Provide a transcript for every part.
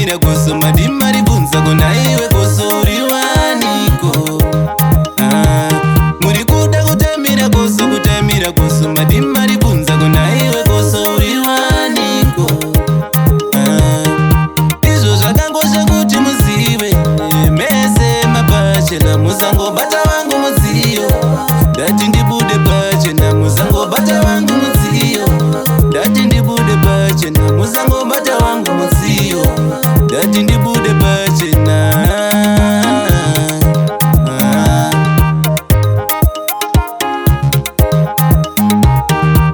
kutemira goso madimari bunza kona iwe goso uriwaniko. Muri kuda kutemira goso madimari bunza kona iwe goso uriwaniko. Izvo zvakangosha kuti muzive mese mapachena musangobata wangu mudziyo. Dati ndibude pachena musangobata wangu mudziyo. Dati ndibude pachena musangobata wangu mudziyo. Dati ndibude pachena.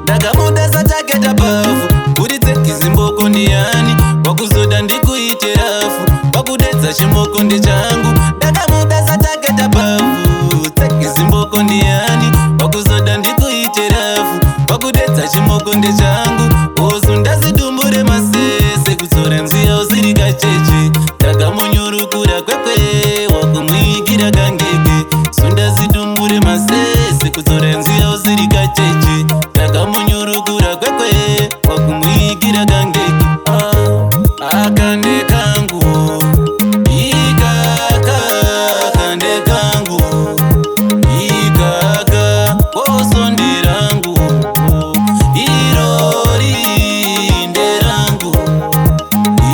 Ndakamuda sataketa pafu kuti tsekizimboko ndiyani wakuzoda ndikuite rafu wakudedza chimoko ndechangu. Ndakamuda sataketa pafu tsekizimboko ndiyani wakuzoda ndikuite rafu wakudedza chimoko ndechangu. Ozo ndazidumbure masese kudzora nziya usiri kacheche. Ndakamunyurukura kwekwe wakumuigira kangege. So ndazidumbure masese kudzora nziya usiri kacheche. Ndakamunyurukura kwekwe wakumuigira kangege. Akande kangu ikaka kande kangu ikaka koso ndirangu irori nderangu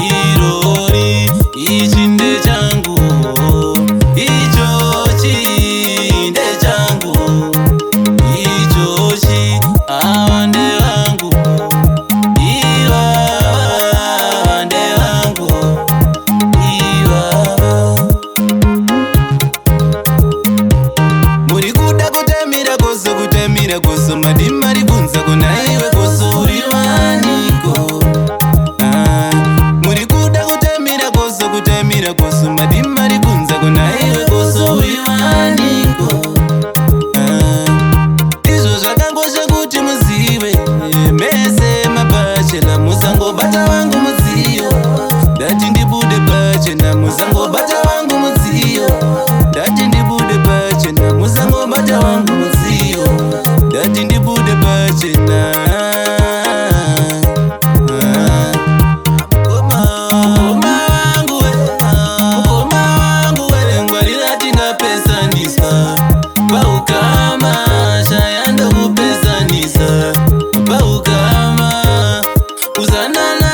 irori ichi ndechangu ichochi ndechangu ichochi awa ndewangu iwawa ndewangu iwawa. Muri kuda kutemira goso madimari bunza kona iwe goso uriwaniko. Muri kuda kutemira goso madimari bunza kona iwe goso uriwaniko. Izvo zvakangosha kuti muzive mese mapachena musangobata wangu mudziyo. Dati ndibude pachena musangobata wangu mudziyo. Dati ndibude pachena musangobata wangu mudziyo. Dati ndibude pachena. Mukoma wangu we ngwarira tingapesanisa paukama shaya ndokupesanisa paukama kuzanana